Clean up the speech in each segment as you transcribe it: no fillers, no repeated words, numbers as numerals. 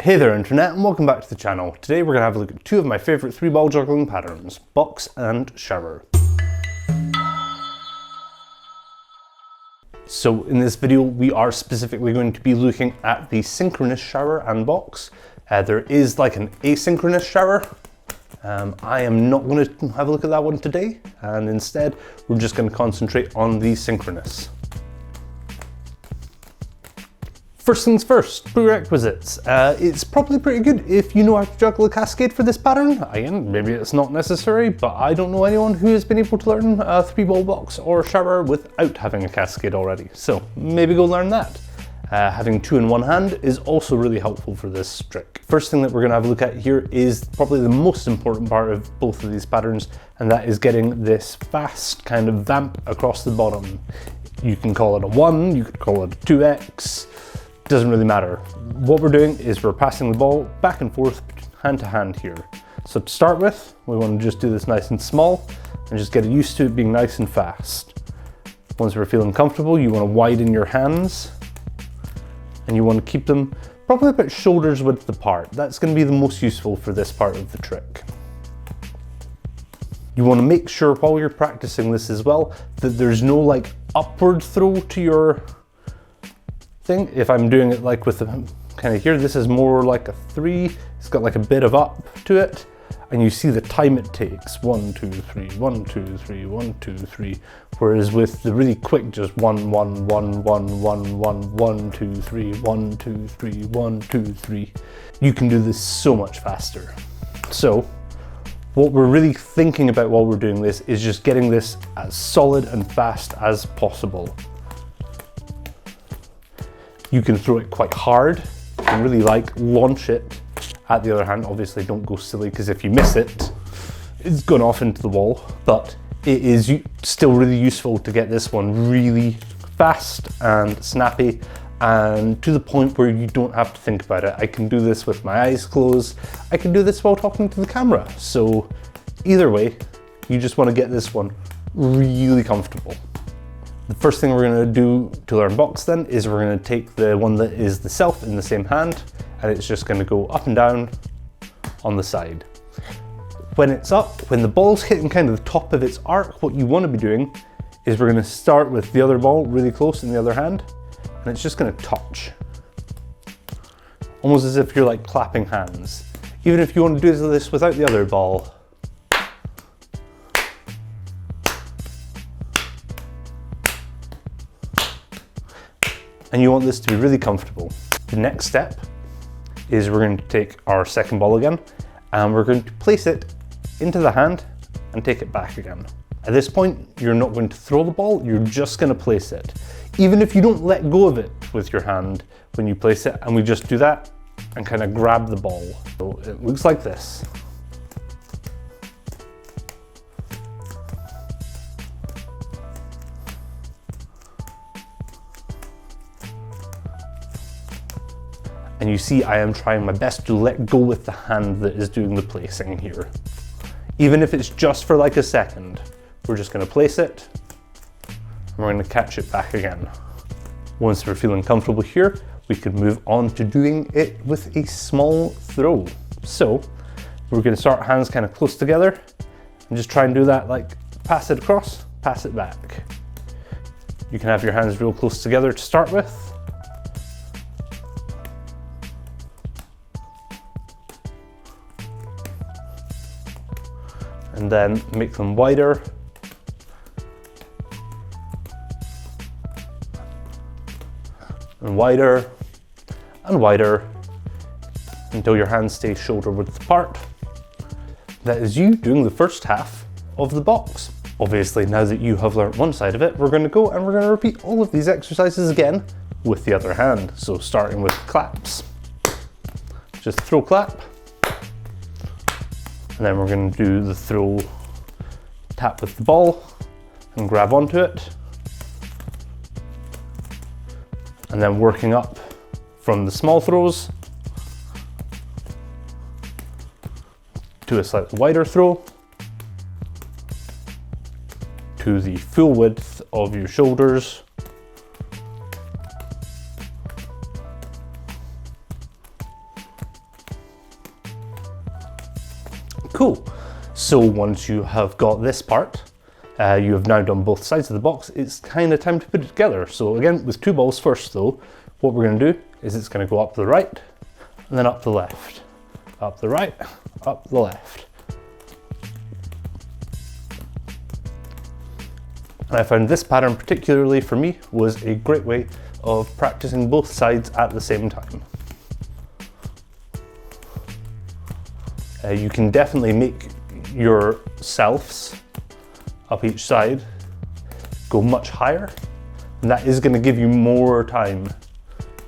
Hey there internet, and welcome back to the channel. Today we're going to have a look at two of my favourite 3-ball juggling patterns, box and shower. So in this video we are specifically going to be looking at the synchronous shower and box. There is like an asynchronous shower. I am not going to have a look at that one today, and instead we're just going to concentrate on the synchronous. First things first, prerequisites. It's probably pretty good if you know how to juggle a cascade for this pattern. Again, maybe it's not necessary, but I don't know anyone who has been able to learn a 3-ball box or shower without having a cascade already. So maybe go learn that. Having 2 in one hand is also really helpful for this trick. First thing that we're gonna have a look at here is probably the most important part of both of these patterns, and that is getting this fast kind of vamp across the bottom. You can call it a 1, you could call it a 2x, doesn't really matter. What we're doing is we're passing the ball back and forth, hand to hand here. So to start with, we want to just do this nice and small and just get used to it being nice and fast. Once we're feeling comfortable, you want to widen your hands and you want to keep them probably about shoulders width apart. That's going to be the most useful for this part of the trick. You want to make sure while you're practicing this as well that there's no like upward throw to your thing. If I'm doing it like with the kind of here, this is more like a 3. It's got like a bit of up to it, and you see the time it takes. 1, 2, 3, 1, 2, 3, 1, 2, 3. Whereas with the really quick, just 1, 1, 1, 1, 1, 1, 1, 2, 3, 1, 2, 3, 1, 2, 3. You can do this so much faster. So what we're really thinking about while we're doing this is just getting this as solid and fast as possible. You can throw it quite hard. You can really like launch it. At the other hand, obviously don't go silly, because if you miss it, it's gone off into the wall. But it is still really useful to get this one really fast and snappy, and to the point where you don't have to think about it. I can do this with my eyes closed. I can do this while talking to the camera. So either way, you just want to get this one really comfortable. The first thing we're going to do to learn box then is we're going to take the one that is the self in the same hand, and it's just going to go up and down on the side. When it's up, when the ball's hitting kind of the top of its arc, what you want to be doing is we're going to start with the other ball really close in the other hand, and it's just going to touch. Almost as if you're like clapping hands. Even if you want to do this without the other ball. And you want this to be really comfortable. The next step is we're going to take our second ball again, and we're going to place it into the hand and take it back again. At this point, you're not going to throw the ball, you're just going to place it. Even if you don't let go of it with your hand when you place it, and we just do that and kind of grab the ball. So it looks like this. And you see I am trying my best to let go with the hand that is doing the placing here. Even if it's just for like a second, we're just going to place it and we're going to catch it back again. Once we're feeling comfortable here, we can move on to doing it with a small throw. So we're going to start hands kind of close together and just try and do that, like pass it across, pass it back. You can have your hands real close together to start with. And then make them wider. And wider, and wider, until your hands stay shoulder width apart. That is you doing the first half of the box. Obviously, now that you have learned one side of it, we're going to go and we're going to repeat all of these exercises again with the other hand. So starting with claps. Just throw clap. And then we're going to do the throw tap with the ball and grab onto it. And then working up from the small throws to a slightly wider throw to the full width of your shoulders Cool. So once you have got this part, you have now done both sides of the box, it's kind of time to put it together. So again, with 2 balls first though, what we're going to do is it's going to go up the right and then up the left. Up the right, up the left. And I found this pattern, particularly for me, was a great way of practicing both sides at the same time. You can definitely make your selves up each side go much higher, and that is going to give you more time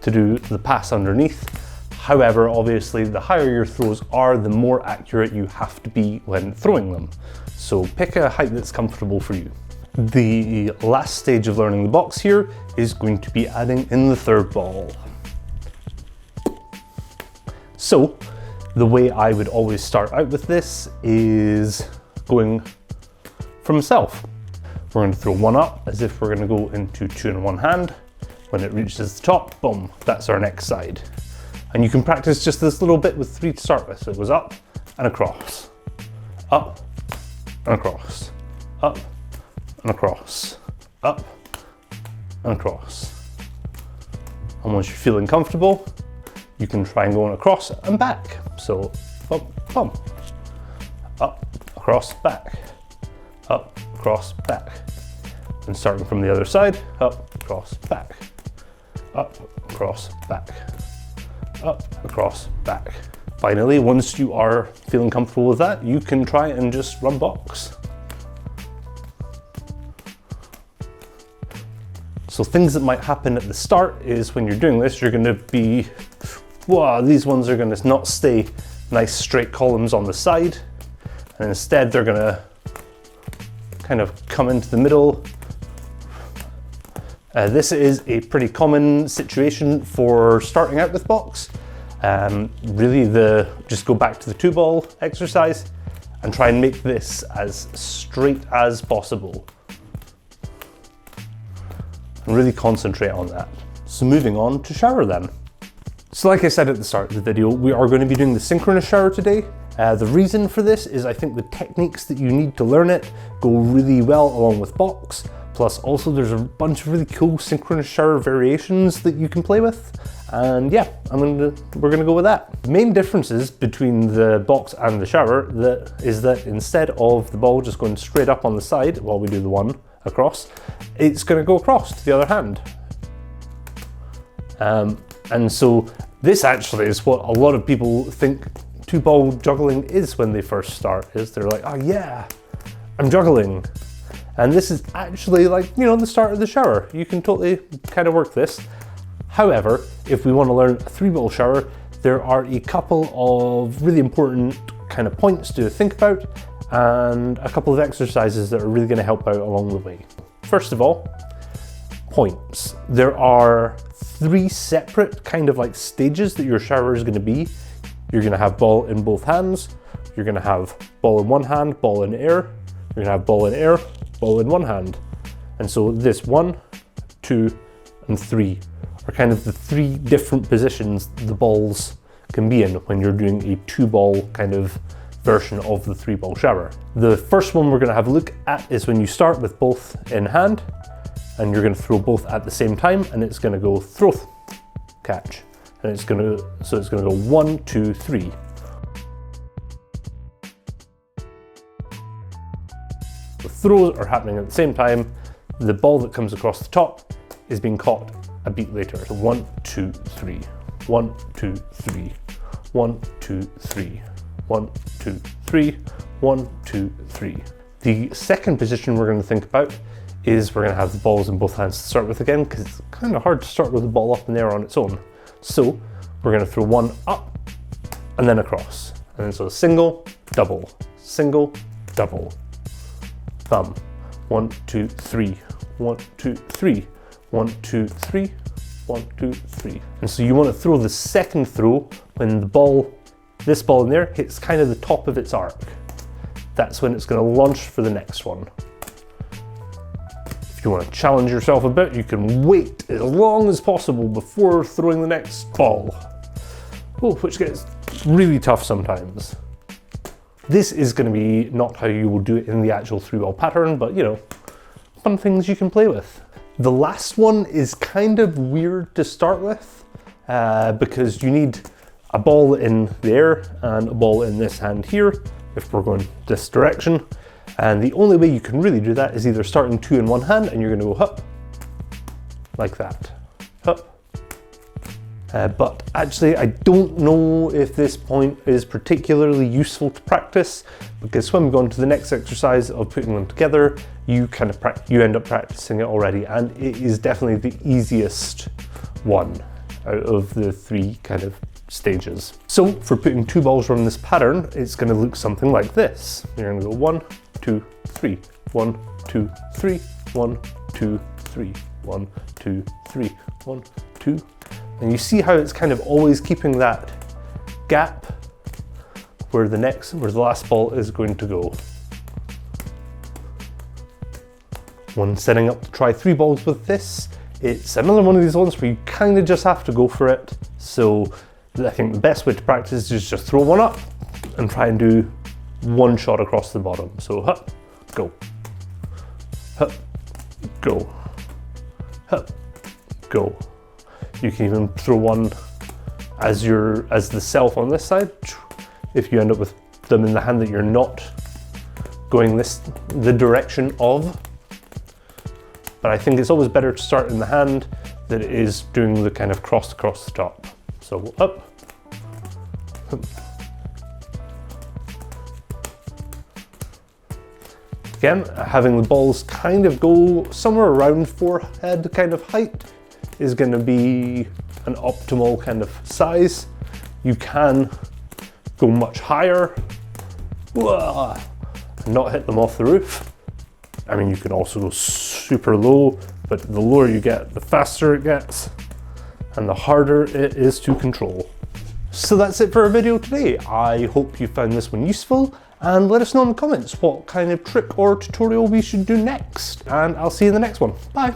to do the pass underneath. However, obviously, the higher your throws are, the more accurate you have to be when throwing them. So pick a height that's comfortable for you. The last stage of learning the box here is going to be adding in the 3rd ball. So the way I would always start out with this is going from self. We're going to throw 1 up as if we're going to go into 2 in 1 hand. When it reaches the top, boom, that's our next side. And you can practice just this little bit with 3 to start with. So it goes up and across, up and across, up and across, up and across. And once you're feeling comfortable, you can try and go across and back. So bump, bump, up, across, back, up, across, back. And starting from the other side, up, across, back, up, across, back, up, across, back. Finally, once you are feeling comfortable with that, you can try and just run box. So things that might happen at the start is when you're doing this, you're going to be, wow, these ones are going to not stay nice straight columns on the side, and instead they're going to kind of come into the middle. This is a pretty common situation for starting out with box. Really, just go back to the 2 ball exercise and try and make this as straight as possible. And really concentrate on that. So moving on to shower then. So like I said at the start of the video, we are going to be doing the synchronous shower today. The reason for this is I think the techniques that you need to learn it go really well along with box. Plus also there's a bunch of really cool synchronous shower variations that you can play with. And yeah, we're gonna go with that. The main differences between the box and the shower is that instead of the ball just going straight up on the side while we do the 1 across, it's gonna go across to the other hand. And so this actually is what a lot of people think 2-ball juggling is when they first start, is they're like, oh yeah, I'm juggling. And this is actually like, you know, the start of the shower. You can totally kind of work this. However, if we want to learn a 3-ball shower, there are a couple of really important kind of points to think about and a couple of exercises that are really going to help out along the way. First of all, points. There are 3 separate kind of like stages that your shower is going to be. You're going to have ball in both hands. You're going to have ball in 1 hand, ball in air. You're going to have ball in air, ball in 1 hand. And so this 1, 2, and 3 are kind of the 3 different positions the balls can be in when you're doing a 2-ball kind of version of the 3-ball shower. The first one we're going to have a look at is when you start with both in hand and you're going to throw both at the same time, and it's going to go throw, catch, and it's going to go 1, 2, 3. The throws are happening at the same time. The ball that comes across the top is being caught a beat later. So 1, 2, 3, 1, 2, 3, 1, 2, 3, 1, 2, 3, 1, 2, 3. The second position we're going to think about is we're going to have the balls in both hands to start with again, because it's kind of hard to start with the ball up in the air on its own. So we're going to throw 1 up and then across. And then so single, double, thumb, 1, 2, 3, 1, 2, 3, 1, 2, 3, 1, 2, 3. And so you want to throw the second throw when the ball, this ball in there, hits kind of the top of its arc. That's when it's going to launch for the next one. If you want to challenge yourself a bit, you can wait as long as possible before throwing the next ball. Oh, which gets really tough sometimes. This is going to be not how you will do it in the actual 3-ball pattern, but you know, fun things you can play with. The last one is kind of weird to start with because you need a ball in there and a ball in this hand here if we're going this direction. And the only way you can really do that is either starting 2 in one hand and you're going to go hup, like that, hup. But actually I don't know if this point is particularly useful to practice, because when we go on to the next exercise of putting them together, you end up practicing it already, and it is definitely the easiest one out of the 3 kind of stages. So for putting 2 balls around this pattern, it's going to look something like this. You're going to go 1, 2, 3, 1, 2, 3, 1, 2, 3, 1, 2, 3, 1, 2. And you see how it's kind of always keeping that gap where the last ball is going to go. When setting up to try 3 balls with this, it's another one of these ones where you kind of just have to go for it. So I think the best way to practice is just throw one up and try and do 1 shot across the bottom. So hup, go, hup, go, hup, go. You can even throw one as the self on this side, if you end up with them in the hand that you're not going the direction of. But I think it's always better to start in the hand that it is doing the kind of cross across the top. So up, up. Again, having the balls kind of go somewhere around forehead kind of height is going to be an optimal kind of size. You can go much higher and not hit them off the roof. I mean, you can also go super low, but the lower you get, the faster it gets and the harder it is to control. So that's it for our video today. I hope you found this one useful, and let us know in the comments what kind of trick or tutorial we should do next, and I'll see you in the next one. Bye.